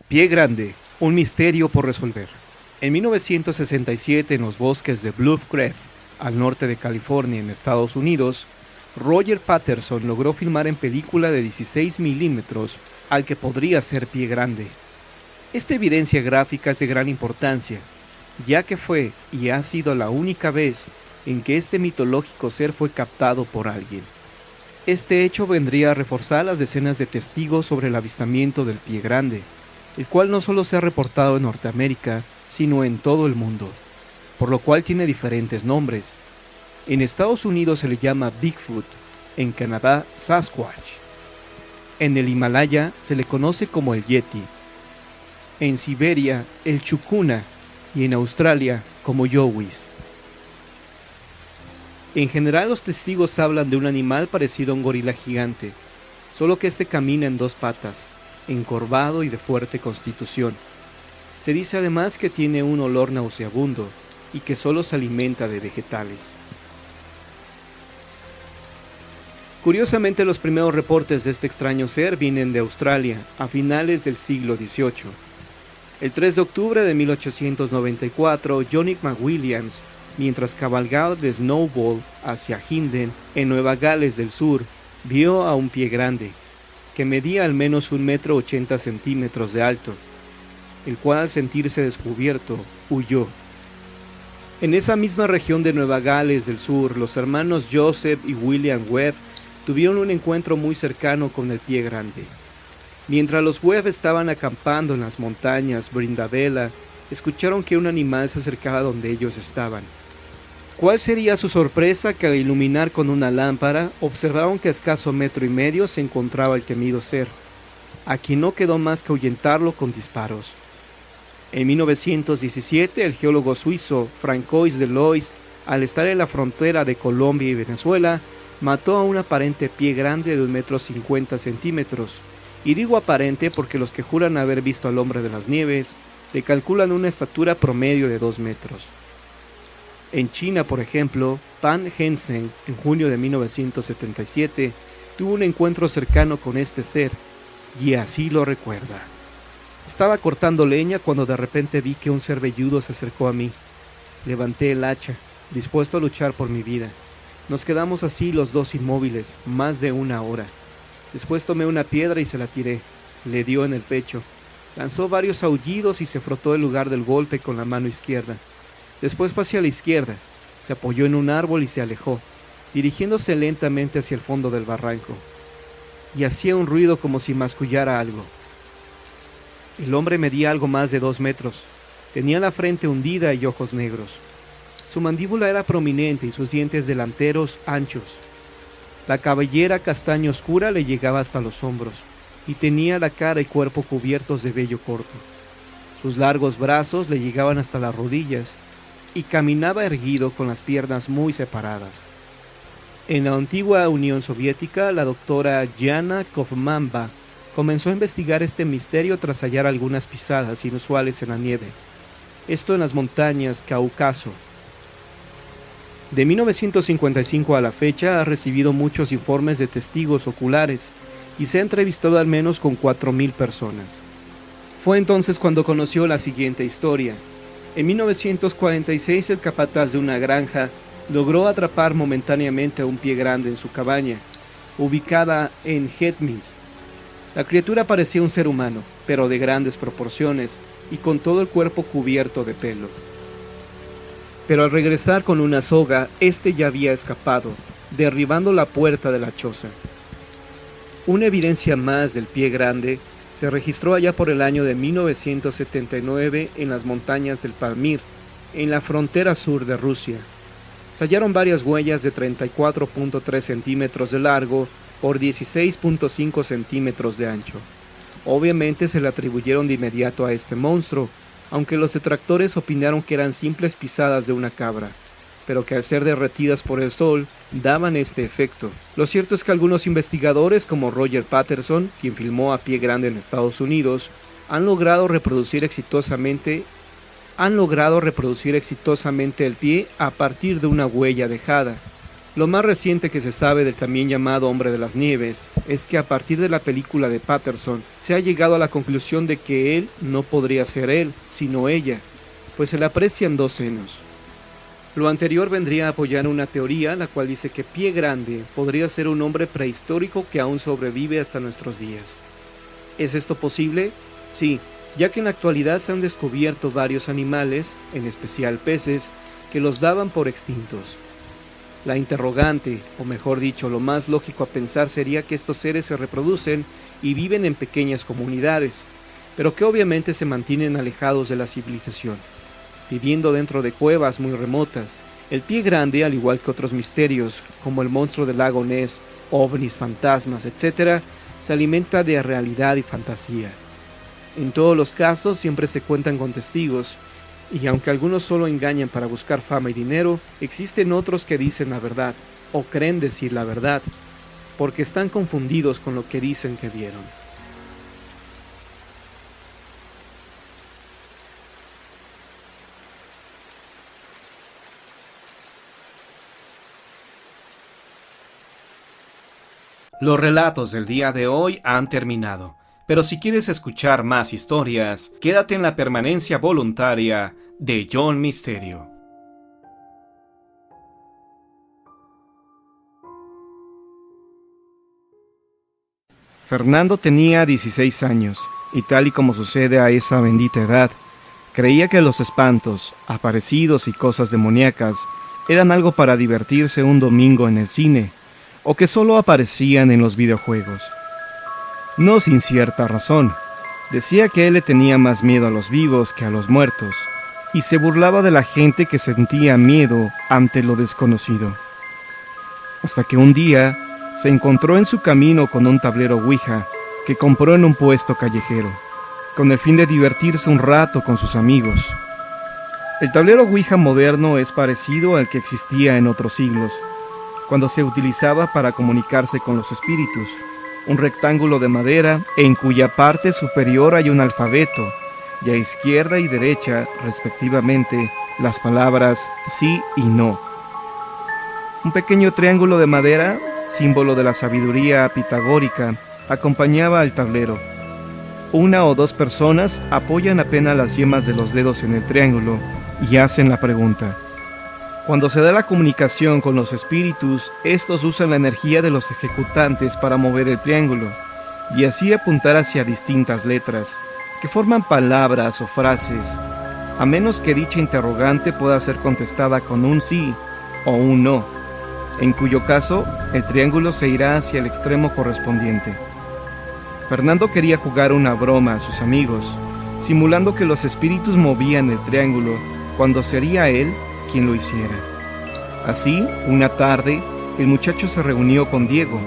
Pie Grande, un misterio por resolver. En 1967, en los bosques de Bluff Creek, al norte de California, en Estados Unidos, Roger Patterson logró filmar en película de 16 milímetros al que podría ser Pie Grande. Esta evidencia gráfica es de gran importancia, ya que fue y ha sido la única vez en que este mitológico ser fue captado por alguien. Este hecho vendría a reforzar las decenas de testigos sobre el avistamiento del Pie Grande, el cual no solo se ha reportado en Norteamérica, sino en todo el mundo, por lo cual tiene diferentes nombres. En Estados Unidos se le llama Bigfoot, en Canadá Sasquatch. En el Himalaya se le conoce como el Yeti, en Siberia el Chukuna y en Australia como Yowis. En general los testigos hablan de un animal parecido a un gorila gigante, solo que este camina en dos patas, encorvado y de fuerte constitución. Se dice además que tiene un olor nauseabundo y que solo se alimenta de vegetales. Curiosamente, los primeros reportes de este extraño ser vienen de Australia, a finales del siglo XVIII. El 3 de octubre de 1894, Johnny McWilliams, mientras cabalgaba de Snowball hacia Hinden, en Nueva Gales del Sur, vio a un pie grande, que medía al menos 1,80 m de alto, el cual al sentirse descubierto, huyó. En esa misma región de Nueva Gales del Sur, los hermanos Joseph y William Webb tuvieron un encuentro muy cercano con el Pie Grande. Mientras los Webb estaban acampando en las montañas Brindabella, escucharon que un animal se acercaba donde ellos estaban. ¿Cuál sería su sorpresa que al iluminar con una lámpara, observaron que a escaso 1,5 metros se encontraba el temido ser, a quien no quedó más que ahuyentarlo con disparos? En 1917, el geólogo suizo Francois Delois, al estar en la frontera de Colombia y Venezuela, mató a un aparente pie grande de 1,50 m, y digo aparente porque los que juran haber visto al hombre de las nieves le calculan una estatura promedio de 2 metros. En China, por ejemplo, Pan Henseng, en junio de 1977, tuvo un encuentro cercano con este ser, y así lo recuerda. Estaba cortando leña cuando de repente vi que un ser velludo se acercó a mí. Levanté el hacha, dispuesto a luchar por mi vida. Nos quedamos así los dos inmóviles, más de 1 hora. Después tomé una piedra y se la tiré. Le dio en el pecho. Lanzó varios aullidos y se frotó el lugar del golpe con la mano izquierda. Después pasó a la izquierda, se apoyó en un árbol y se alejó, dirigiéndose lentamente hacia el fondo del barranco. Y hacía un ruido como si mascullara algo. El hombre medía algo más de 2 metros. Tenía la frente hundida y ojos negros. Su mandíbula era prominente y sus dientes delanteros anchos. La cabellera castaño oscura le llegaba hasta los hombros, y tenía la cara y cuerpo cubiertos de vello corto. Sus largos brazos le llegaban hasta las rodillas, y caminaba erguido con las piernas muy separadas. En la antigua Unión Soviética, la doctora Jana Kofmamba comenzó a investigar este misterio tras hallar algunas pisadas inusuales en la nieve. Esto en las montañas Cáucaso. De 1955 a la fecha ha recibido muchos informes de testigos oculares y se ha entrevistado al menos con 4,000 personas. Fue entonces cuando conoció la siguiente historia. En 1946 el capataz de una granja logró atrapar momentáneamente a un pie grande en su cabaña, ubicada en Hetmist. La criatura parecía un ser humano, pero de grandes proporciones y con todo el cuerpo cubierto de pelo. Pero al regresar con una soga, este ya había escapado, derribando la puerta de la choza. Una evidencia más del pie grande se registró allá por el año de 1979 en las montañas del Pamir, en la frontera sur de Rusia. Se hallaron varias huellas de 34,3 centímetros de largo por 16,5 centímetros de ancho. Obviamente se le atribuyeron de inmediato a este monstruo, aunque los detractores opinaron que eran simples pisadas de una cabra, pero que al ser derretidas por el sol, daban este efecto. Lo cierto es que algunos investigadores, como Roger Patterson, quien filmó a Pie Grande en Estados Unidos, han logrado reproducir exitosamente el pie a partir de una huella dejada. Lo más reciente que se sabe del también llamado Hombre de las Nieves es que a partir de la película de Patterson se ha llegado a la conclusión de que él no podría ser él, sino ella, pues se le aprecian dos senos. Lo anterior vendría a apoyar una teoría la cual dice que Pie Grande podría ser un hombre prehistórico que aún sobrevive hasta nuestros días. ¿Es esto posible? Sí, ya que en la actualidad se han descubierto varios animales, en especial peces, que los daban por extintos. La interrogante, o mejor dicho, lo más lógico a pensar sería que estos seres se reproducen y viven en pequeñas comunidades, pero que obviamente se mantienen alejados de la civilización, viviendo dentro de cuevas muy remotas. El Pie Grande, al igual que otros misterios, como el monstruo del lago Ness, ovnis, fantasmas, etc., se alimenta de realidad y fantasía. En todos los casos siempre se cuentan con testigos, y aunque algunos solo engañan para buscar fama y dinero, existen otros que dicen la verdad, o creen decir la verdad, porque están confundidos con lo que dicen que vieron. Los relatos del día de hoy han terminado, pero si quieres escuchar más historias, quédate en la permanencia voluntaria de John Misterio. Fernando tenía 16 años, y tal y como sucede a esa bendita edad, creía que los espantos, aparecidos y cosas demoníacas eran algo para divertirse un domingo en el cine, o que solo aparecían en los videojuegos. No sin cierta razón. Decía que él le tenía más miedo a los vivos que a los muertos, y se burlaba de la gente que sentía miedo ante lo desconocido. Hasta que un día se encontró en su camino con un tablero Ouija que compró en un puesto callejero, con el fin de divertirse un rato con sus amigos. El tablero Ouija moderno es parecido al que existía en otros siglos, cuando se utilizaba para comunicarse con los espíritus, un rectángulo de madera en cuya parte superior hay un alfabeto, y a izquierda y derecha, respectivamente, las palabras sí y no. Un pequeño triángulo de madera, símbolo de la sabiduría pitagórica, acompañaba al tablero. Una o dos personas apoyan apenas las yemas de los dedos en el triángulo y hacen la pregunta. Cuando se da la comunicación con los espíritus, estos usan la energía de los ejecutantes para mover el triángulo y así apuntar hacia distintas letras, que forman palabras o frases, a menos que dicha interrogante pueda ser contestada con un sí o un no, en cuyo caso el triángulo se irá hacia el extremo correspondiente. Fernando quería jugar una broma a sus amigos, simulando que los espíritus movían el triángulo cuando sería él quien lo hiciera. Así, una tarde, el muchacho se reunió con Diego,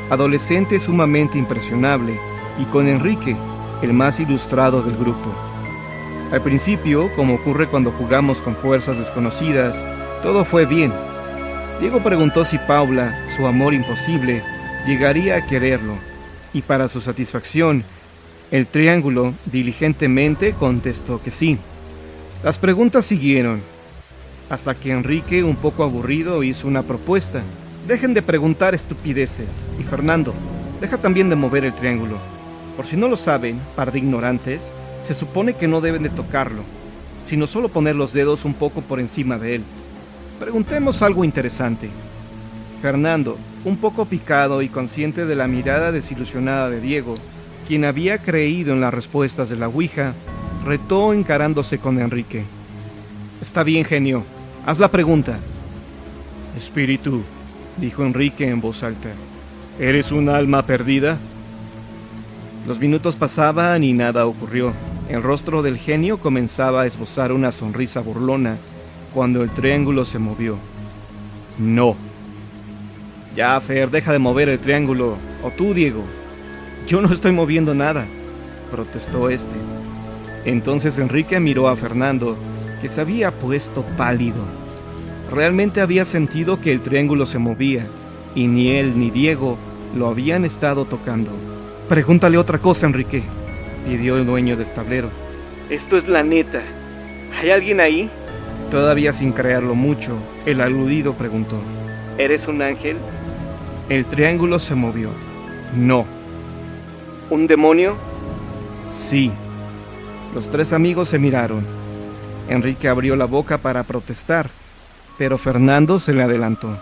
adolescente sumamente impresionable, y con Enrique, el más ilustrado del grupo. Al principio, como ocurre cuando jugamos con fuerzas desconocidas, todo fue bien. Diego preguntó si Paula, su amor imposible, llegaría a quererlo, y para su satisfacción, el triángulo diligentemente contestó que sí. Las preguntas siguieron, hasta que Enrique, un poco aburrido, hizo una propuesta. Dejen de preguntar estupideces, y Fernando, deja también de mover el triángulo. Por si no lo saben, par de ignorantes, se supone que no deben de tocarlo, sino solo poner los dedos un poco por encima de él. Preguntemos algo interesante. Fernando, un poco picado y consciente de la mirada desilusionada de Diego, quien había creído en las respuestas de la Ouija, retó encarándose con Enrique. Está bien, genio. Haz la pregunta. Espíritu, dijo Enrique en voz alta, ¿eres un alma perdida? Los minutos pasaban y nada ocurrió. El rostro del genio comenzaba a esbozar una sonrisa burlona cuando el triángulo se movió. No. Ya, Fer, deja de mover el triángulo. O tú, Diego. Yo no estoy moviendo nada, protestó este. Entonces Enrique miró a Fernando, que se había puesto pálido. Realmente había sentido que el triángulo se movía, y ni él ni Diego lo habían estado tocando. Pregúntale otra cosa, Enrique, pidió el dueño del tablero. Esto es la neta. ¿Hay alguien ahí? Todavía sin creerlo mucho, el aludido preguntó. ¿Eres un ángel? El triángulo se movió. No. ¿Un demonio? Sí. Los tres amigos se miraron. Enrique abrió la boca para protestar, pero Fernando se le adelantó.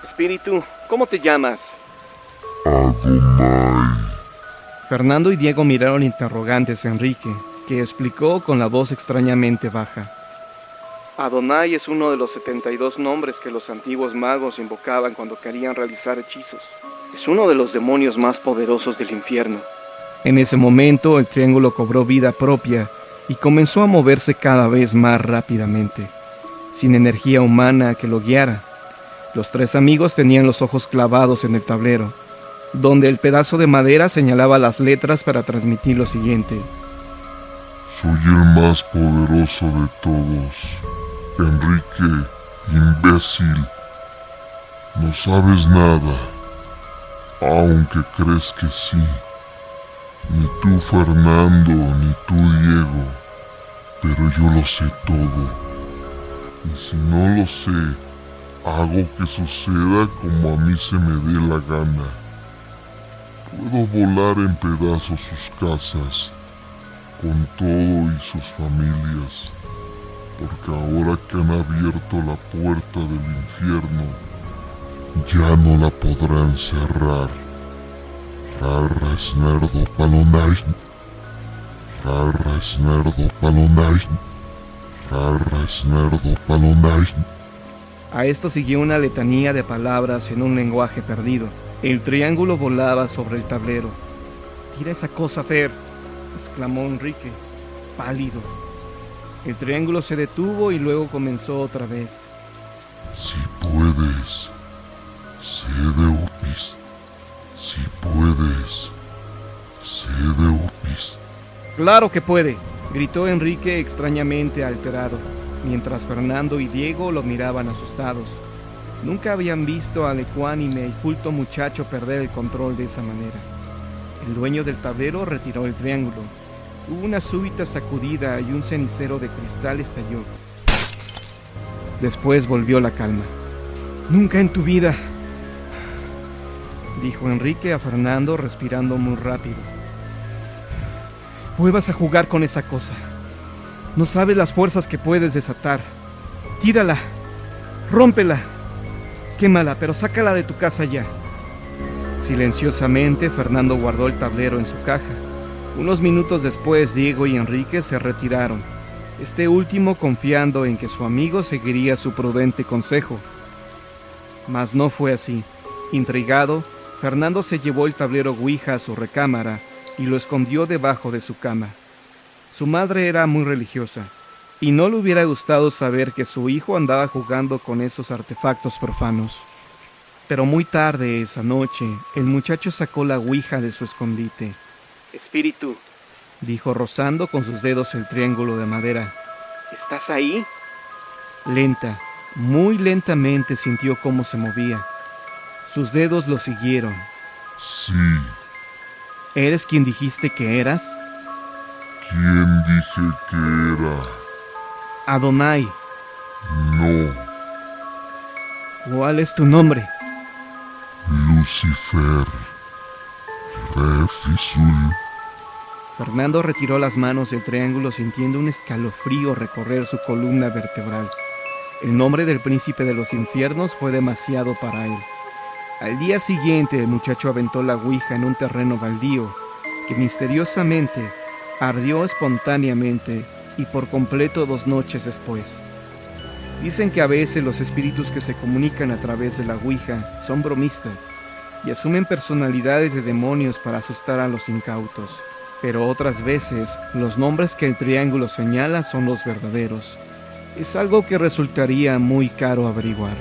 Espíritu, ¿cómo te llamas? Adonai. Fernando y Diego miraron interrogantes a Enrique, que explicó con la voz extrañamente baja. Adonai es uno de los 72 nombres que los antiguos magos invocaban cuando querían realizar hechizos. Es uno de los demonios más poderosos del infierno. En ese momento el triángulo cobró vida propia y comenzó a moverse cada vez más rápidamente, sin energía humana que lo guiara. Los tres amigos tenían los ojos clavados en el tablero, donde el pedazo de madera señalaba las letras para transmitir lo siguiente. Soy el más poderoso de todos. Enrique, imbécil. No sabes nada, aunque crees que sí. Ni tú, Fernando, ni tú, Diego. Pero yo lo sé todo. Y si no lo sé, hago que suceda como a mí se me dé la gana. Puedo volar en pedazos sus casas, con todo y sus familias, porque ahora que han abierto la puerta del infierno, ya no la podrán cerrar. Rarra snerdo palonai, rarra snerdo palonai, rarra snerdo palonai. A esto siguió una letanía de palabras en un lenguaje perdido. El triángulo volaba sobre el tablero. «Tira esa cosa, Fer», exclamó Enrique, pálido. El triángulo se detuvo y luego comenzó otra vez. Si puedes, sé de Upis. Si puedes, sé de Upis. «Claro que puede», gritó Enrique extrañamente alterado, mientras Fernando y Diego lo miraban asustados. Nunca habían visto al ecuánime y culto muchacho perder el control de esa manera. El dueño del tablero retiró el triángulo. Hubo una súbita sacudida y un cenicero de cristal estalló. Después volvió la calma. «Nunca en tu vida», dijo Enrique a Fernando respirando muy rápido, «vuelvas a jugar con esa cosa. No sabes las fuerzas que puedes desatar. Tírala, rómpela, quémala, pero sácala de tu casa ya». Silenciosamente, Fernando guardó el tablero en su caja. Unos minutos después, Diego y Enrique se retiraron, este último confiando en que su amigo seguiría su prudente consejo. Mas no fue así. Intrigado, Fernando se llevó el tablero Ouija a su recámara y lo escondió debajo de su cama. Su madre era muy religiosa, y no le hubiera gustado saber que su hijo andaba jugando con esos artefactos profanos. Pero muy tarde esa noche, el muchacho sacó la Ouija de su escondite. «Espíritu», dijo rozando con sus dedos el triángulo de madera, «¿estás ahí?» Lenta, muy lentamente sintió cómo se movía. Sus dedos lo siguieron. Sí. «¿Eres quien dijiste que eras?» ¿Quién dije que era? «Adonai». No. «¿Cuál es tu nombre?» Lucifer. Refisul. Fernando retiró las manos del triángulo sintiendo un escalofrío recorrer su columna vertebral. El nombre del príncipe de los infiernos fue demasiado para él. Al día siguiente, el muchacho aventó la ouija en un terreno baldío, que misteriosamente ardió espontáneamente y por completo 2 noches después. Dicen que a veces los espíritus que se comunican a través de la ouija son bromistas y asumen personalidades de demonios para asustar a los incautos. Pero otras veces, los nombres que el triángulo señala son los verdaderos. Es algo que resultaría muy caro averiguar.